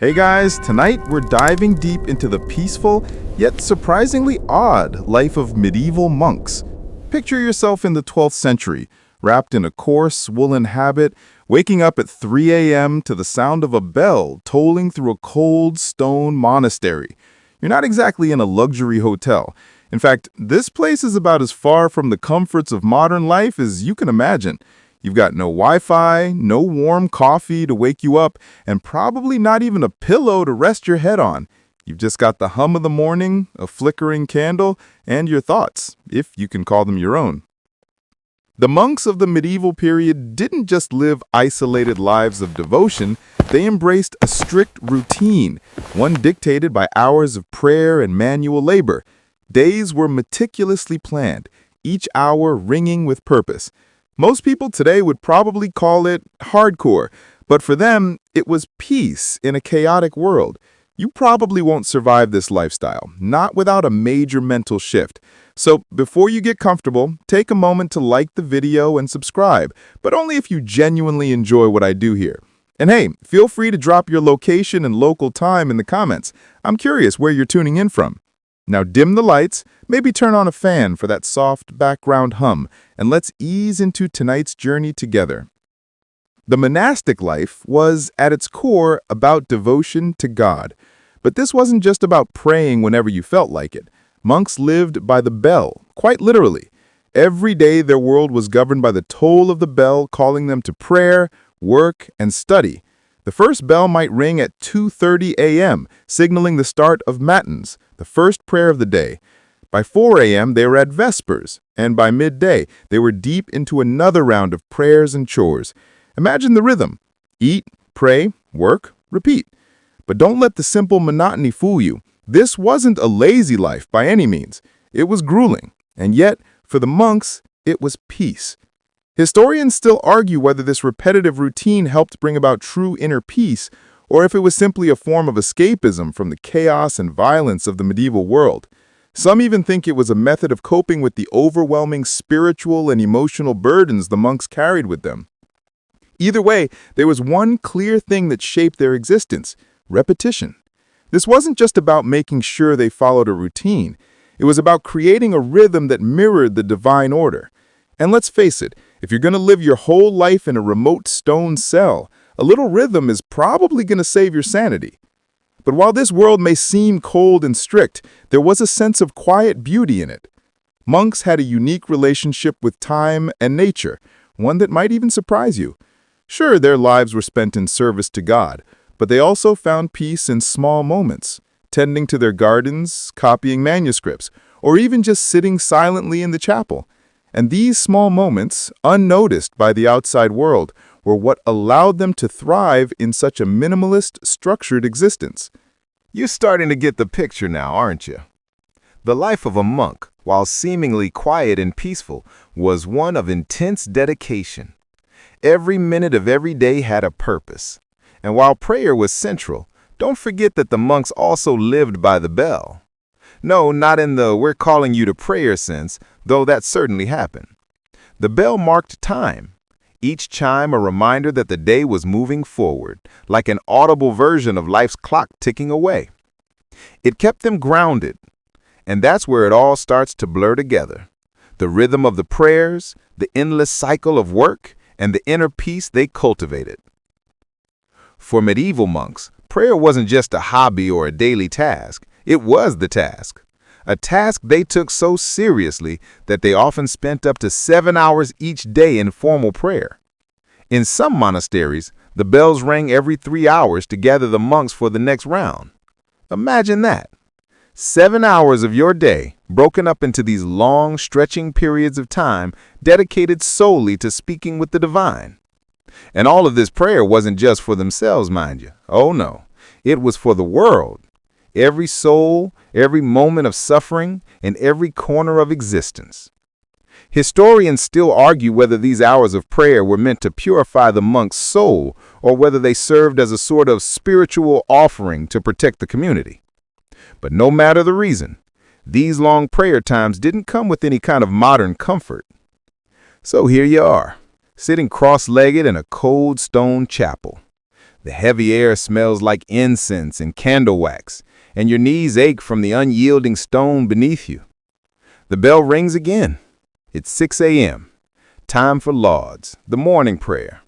Hey guys, tonight we're diving deep into the peaceful, yet surprisingly odd life of medieval monks. Picture yourself in the 12th century, wrapped in a coarse woolen habit, waking up at 3 a.m. to the sound of a bell tolling through a cold stone monastery. You're not exactly in a luxury hotel. In fact, this place is about as far from the comforts of modern life as you can imagine. You've got no Wi-Fi, no warm coffee to wake you up, and probably not even a pillow to rest your head on. You've just got the hum of the morning, a flickering candle, and your thoughts, if you can call them your own. The monks of the medieval period didn't just live isolated lives of devotion, they embraced a strict routine, one dictated by hours of prayer and manual labor. Days were meticulously planned, each hour ringing with purpose. Most people today would probably call it hardcore, but for them, it was peace in a chaotic world. You probably won't survive this lifestyle, not without a major mental shift. So before you get comfortable, take a moment to like the video and subscribe, but only if you genuinely enjoy what I do here. And hey, feel free to drop your location and local time in the comments. I'm curious where you're tuning in from. Now dim the lights, maybe turn on a fan for that soft background hum, and let's ease into tonight's journey together. The monastic life was, at its core, about devotion to God. But this wasn't just about praying whenever you felt like it. Monks lived by the bell, quite literally. Every day their world was governed by the toll of the bell calling them to prayer, work, and study. The first bell might ring at 2:30 a.m., signaling the start of matins, the first prayer of the day. By 4 a.m., they were at vespers, and by midday, they were deep into another round of prayers and chores. Imagine the rhythm. Eat, pray, work, repeat. But don't let the simple monotony fool you. This wasn't a lazy life by any means. It was grueling, and yet, for the monks, it was peace. Historians still argue whether this repetitive routine helped bring about true inner peace, or if it was simply a form of escapism from the chaos and violence of the medieval world. Some even think it was a method of coping with the overwhelming spiritual and emotional burdens the monks carried with them. Either way, there was one clear thing that shaped their existence: repetition. This wasn't just about making sure they followed a routine. It was about creating a rhythm that mirrored the divine order. And let's face it, if you're going to live your whole life in a remote stone cell, a little rhythm is probably going to save your sanity. But while this world may seem cold and strict, there was a sense of quiet beauty in it. Monks had a unique relationship with time and nature, one that might even surprise you. Sure, their lives were spent in service to God, but they also found peace in small moments, tending to their gardens, copying manuscripts, or even just sitting silently in the chapel. And these small moments, unnoticed by the outside world, were what allowed them to thrive in such a minimalist, structured existence. You're starting to get the picture now, aren't you? The life of a monk, while seemingly quiet and peaceful, was one of intense dedication. Every minute of every day had a purpose. And while prayer was central, don't forget that the monks also lived by the bell. No, not in the "we're calling you to prayer" sense, though that certainly happened. The bell marked time, each chime a reminder that the day was moving forward, like an audible version of life's clock ticking away. It kept them grounded, and that's where it all starts to blur together. The rhythm of the prayers, the endless cycle of work, and the inner peace they cultivated. For medieval monks, prayer wasn't just a hobby or a daily task. It was the task, a task they took so seriously that they often spent up to 7 hours each day in formal prayer. In some monasteries, the bells rang every 3 hours to gather the monks for the next round. Imagine that. 7 hours of your day broken up into these long, stretching periods of time dedicated solely to speaking with the divine. And all of this prayer wasn't just for themselves, mind you. Oh no, it was for the world. Every soul, every moment of suffering, and every corner of existence. Historians still argue whether these hours of prayer were meant to purify the monk's soul or whether they served as a sort of spiritual offering to protect the community. But no matter the reason, these long prayer times didn't come with any kind of modern comfort. So here you are, sitting cross-legged in a cold stone chapel. The heavy air smells like incense and candle wax, and your knees ache from the unyielding stone beneath you. The bell rings again. It's 6 a.m. Time for lauds, the morning prayer.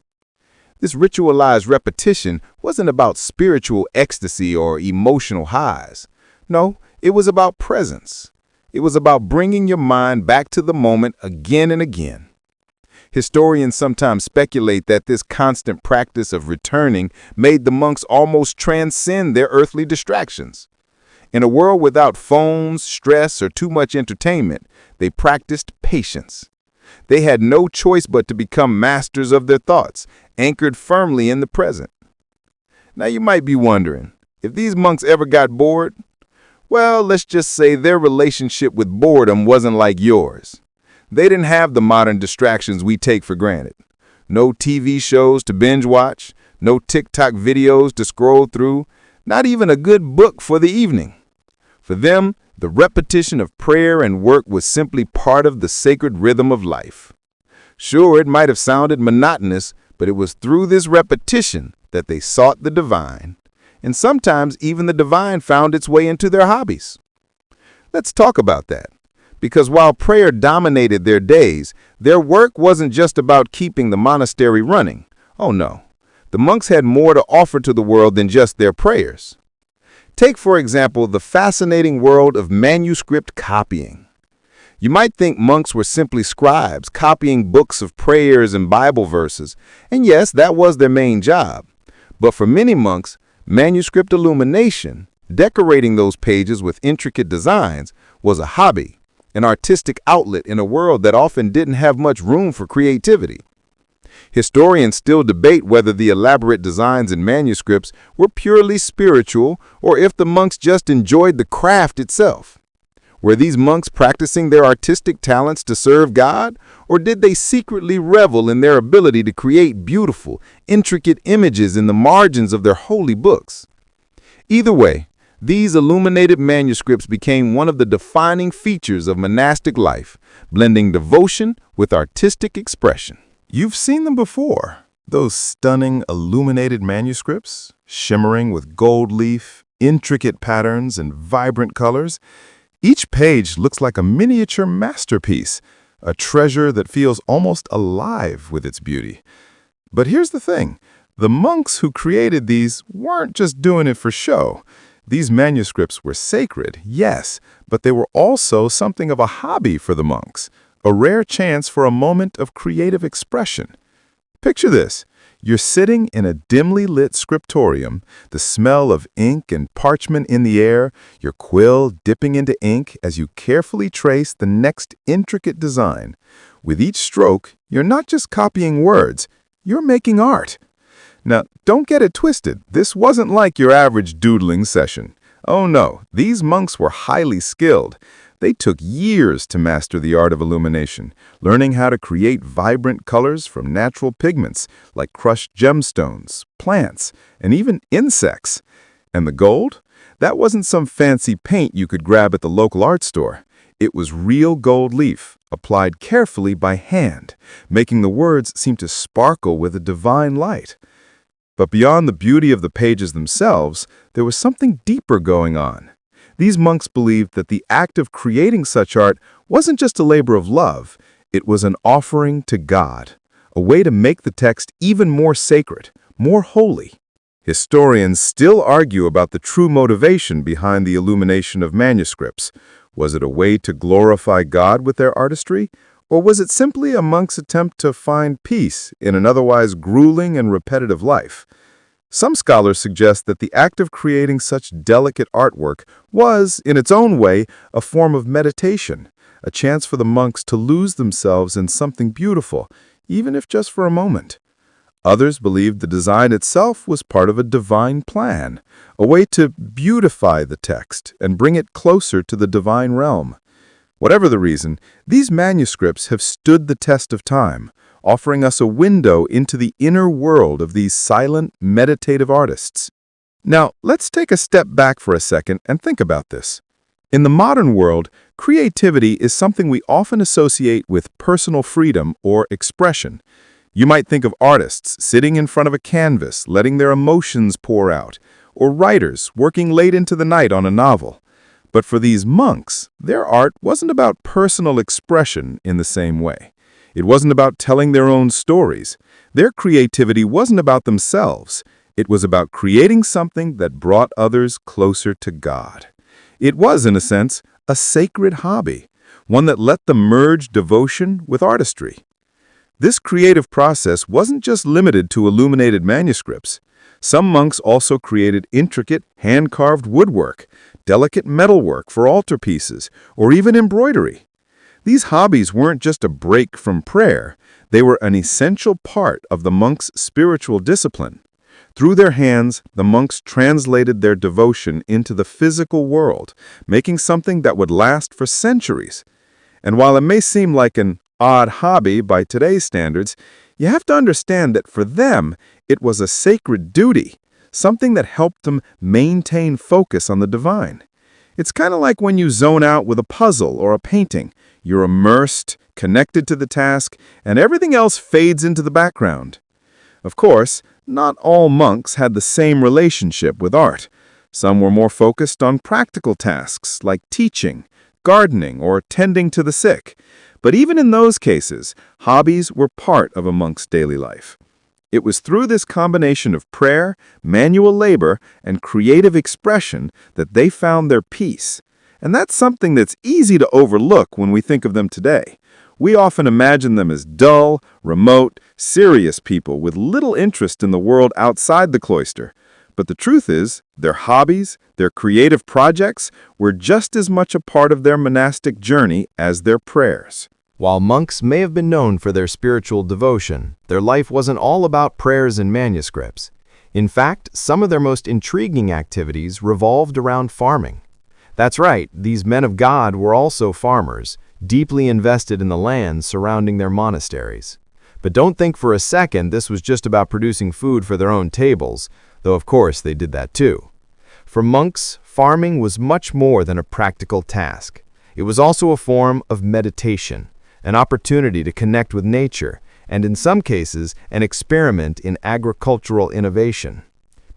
This ritualized repetition wasn't about spiritual ecstasy or emotional highs. No, it was about presence. It was about bringing your mind back to the moment again and again. Historians sometimes speculate that this constant practice of returning made the monks almost transcend their earthly distractions. In a world without phones, stress, or too much entertainment, they practiced patience. They had no choice but to become masters of their thoughts, anchored firmly in the present. Now you might be wondering, if these monks ever got bored? Well, let's just say their relationship with boredom wasn't like yours. They didn't have the modern distractions we take for granted. No TV shows to binge watch, no TikTok videos to scroll through, not even a good book for the evening. For them, the repetition of prayer and work was simply part of the sacred rhythm of life. Sure, it might have sounded monotonous, but it was through this repetition that they sought the divine. And sometimes even the divine found its way into their hobbies. Let's talk about that. Because while prayer dominated their days, their work wasn't just about keeping the monastery running. Oh no, the monks had more to offer to the world than just their prayers. Take, for example, the fascinating world of manuscript copying. You might think monks were simply scribes, copying books of prayers and Bible verses, and yes, that was their main job. But for many monks, manuscript illumination, decorating those pages with intricate designs, was a hobby, an artistic outlet in a world that often didn't have much room for creativity. Historians still debate whether the elaborate designs in manuscripts were purely spiritual or if the monks just enjoyed the craft itself. Were these monks practicing their artistic talents to serve God, or did they secretly revel in their ability to create beautiful, intricate images in the margins of their holy books? Either way, these illuminated manuscripts became one of the defining features of monastic life, blending devotion with artistic expression. You've seen them before, those stunning illuminated manuscripts, shimmering with gold leaf, intricate patterns, and vibrant colors. Each page looks like a miniature masterpiece, a treasure that feels almost alive with its beauty. But here's the thing, the monks who created these weren't just doing it for show. These manuscripts were sacred, yes, but they were also something of a hobby for the monks, a rare chance for a moment of creative expression. Picture this. You're sitting in a dimly lit scriptorium, the smell of ink and parchment in the air, your quill dipping into ink as you carefully trace the next intricate design. With each stroke, you're not just copying words, you're making art. Now, don't get it twisted. This wasn't like your average doodling session. Oh no, these monks were highly skilled. They took years to master the art of illumination, learning how to create vibrant colors from natural pigments like crushed gemstones, plants, and even insects. And the gold? That wasn't some fancy paint you could grab at the local art store. It was real gold leaf, applied carefully by hand, making the words seem to sparkle with a divine light. But beyond the beauty of the pages themselves, there was something deeper going on. These monks believed that the act of creating such art wasn't just a labor of love, it was an offering to God, a way to make the text even more sacred, more holy. Historians still argue about the true motivation behind the illumination of manuscripts. Was it a way to glorify God with their artistry, or was it simply a monk's attempt to find peace in an otherwise grueling and repetitive life? Some scholars suggest that the act of creating such delicate artwork was, in its own way, a form of meditation, a chance for the monks to lose themselves in something beautiful, even if just for a moment. Others believed the design itself was part of a divine plan, a way to beautify the text and bring it closer to the divine realm. Whatever the reason, these manuscripts have stood the test of time, offering us a window into the inner world of these silent, meditative artists. Now, let's take a step back for a second and think about this. In the modern world, creativity is something we often associate with personal freedom or expression. You might think of artists sitting in front of a canvas, letting their emotions pour out, or writers working late into the night on a novel. But for these monks, their art wasn't about personal expression in the same way. It wasn't about telling their own stories. Their creativity wasn't about themselves. It was about creating something that brought others closer to God. It was, in a sense, a sacred hobby, one that let them merge devotion with artistry. This creative process wasn't just limited to illuminated manuscripts. Some monks also created intricate, hand-carved woodwork, delicate metalwork for altarpieces, or even embroidery. These hobbies weren't just a break from prayer. They were an essential part of the monks' spiritual discipline. Through their hands, the monks translated their devotion into the physical world, making something that would last for centuries. And while it may seem like an odd hobby by today's standards, you have to understand that for them, it was a sacred duty, something that helped them maintain focus on the divine. It's kind of like when you zone out with a puzzle or a painting. You're immersed, connected to the task, and everything else fades into the background. Of course, not all monks had the same relationship with art. Some were more focused on practical tasks like teaching, gardening, or tending to the sick. But even in those cases, hobbies were part of a monk's daily life. It was through this combination of prayer, manual labor, and creative expression that they found their peace. And that's something that's easy to overlook when we think of them today. We often imagine them as dull, remote, serious people with little interest in the world outside the cloister. But the truth is, their hobbies, their creative projects, were just as much a part of their monastic journey as their prayers. While monks may have been known for their spiritual devotion, their life wasn't all about prayers and manuscripts. In fact, some of their most intriguing activities revolved around farming. That's right, these men of God were also farmers, deeply invested in the land surrounding their monasteries. But don't think for a second this was just about producing food for their own tables, though of course they did that too. For monks, farming was much more than a practical task. It was also a form of meditation, an opportunity to connect with nature, and in some cases, an experiment in agricultural innovation.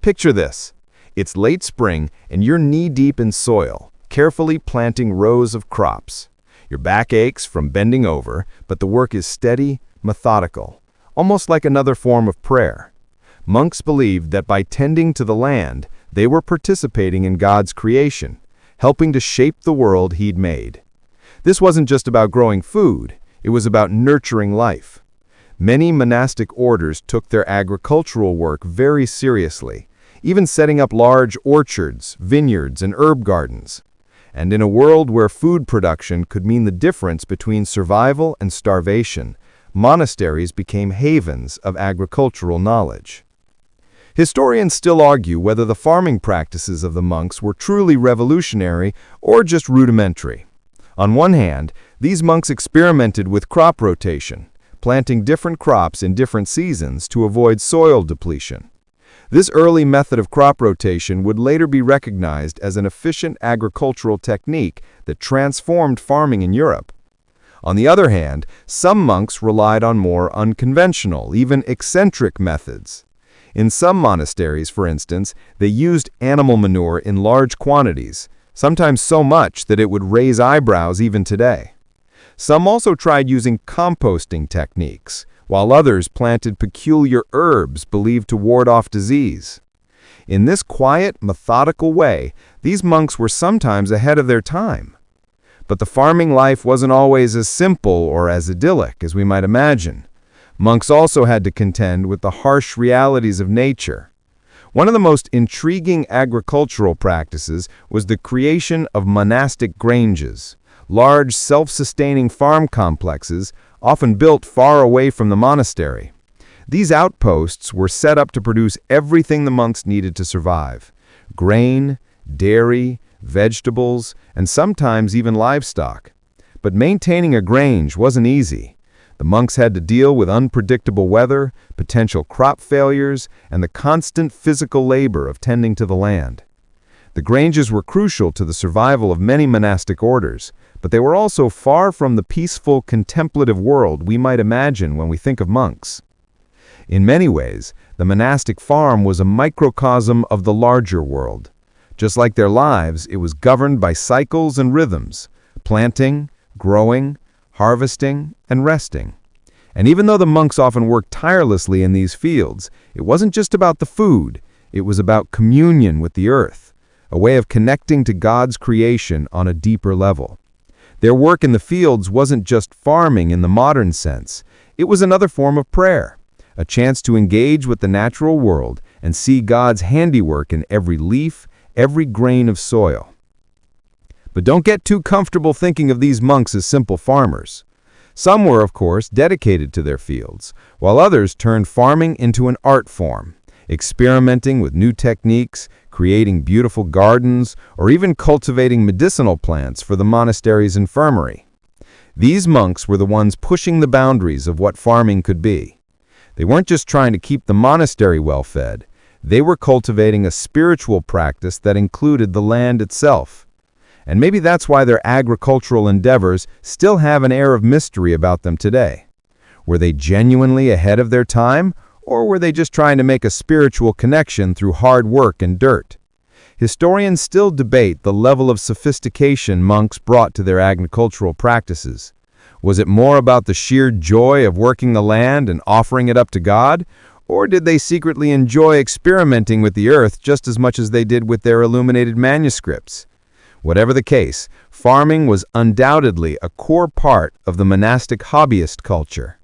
Picture this. It's late spring and you're knee-deep in soil, carefully planting rows of crops. Your back aches from bending over, but the work is steady, methodical, almost like another form of prayer. Monks believed that by tending to the land, they were participating in God's creation, helping to shape the world He'd made. This wasn't just about growing food, it was about nurturing life. Many monastic orders took their agricultural work very seriously, even setting up large orchards, vineyards, and herb gardens. And in a world where food production could mean the difference between survival and starvation, monasteries became havens of agricultural knowledge. Historians still argue whether the farming practices of the monks were truly revolutionary or just rudimentary. On one hand, these monks experimented with crop rotation, planting different crops in different seasons to avoid soil depletion. This early method of crop rotation would later be recognized as an efficient agricultural technique that transformed farming in Europe. On the other hand, some monks relied on more unconventional, even eccentric methods. In some monasteries, for instance, they used animal manure in large quantities, sometimes so much that it would raise eyebrows even today. Some also tried using composting techniques, while others planted peculiar herbs believed to ward off disease. In this quiet, methodical way, these monks were sometimes ahead of their time. But the farming life wasn't always as simple or as idyllic as we might imagine. Monks also had to contend with the harsh realities of nature. One of the most intriguing agricultural practices was the creation of monastic granges, large self-sustaining farm complexes often built far away from the monastery. These outposts were set up to produce everything the monks needed to survive: grain, dairy, vegetables, and sometimes even livestock. But maintaining a grange wasn't easy. The monks had to deal with unpredictable weather, potential crop failures, and the constant physical labor of tending to the land. The granges were crucial to the survival of many monastic orders, but they were also far from the peaceful, contemplative world we might imagine when we think of monks. In many ways, the monastic farm was a microcosm of the larger world. Just like their lives, it was governed by cycles and rhythms: planting, growing, harvesting, and resting. And even though the monks often worked tirelessly in these fields, it wasn't just about the food, it was about communion with the earth, a way of connecting to God's creation on a deeper level. Their work in the fields wasn't just farming in the modern sense, it was another form of prayer, a chance to engage with the natural world and see God's handiwork in every leaf, every grain of soil. But don't get too comfortable thinking of these monks as simple farmers. Some were, of course, dedicated to their fields, while others turned farming into an art form, experimenting with new techniques, creating beautiful gardens, or even cultivating medicinal plants for the monastery's infirmary. These monks were the ones pushing the boundaries of what farming could be. They weren't just trying to keep the monastery well-fed, they were cultivating a spiritual practice that included the land itself. And maybe that's why their agricultural endeavors still have an air of mystery about them today. Were they genuinely ahead of their time, or were they just trying to make a spiritual connection through hard work and dirt? Historians still debate the level of sophistication monks brought to their agricultural practices. Was it more about the sheer joy of working the land and offering it up to God, or did they secretly enjoy experimenting with the earth just as much as they did with their illuminated manuscripts? Whatever the case, farming was undoubtedly a core part of the monastic hobbyist culture.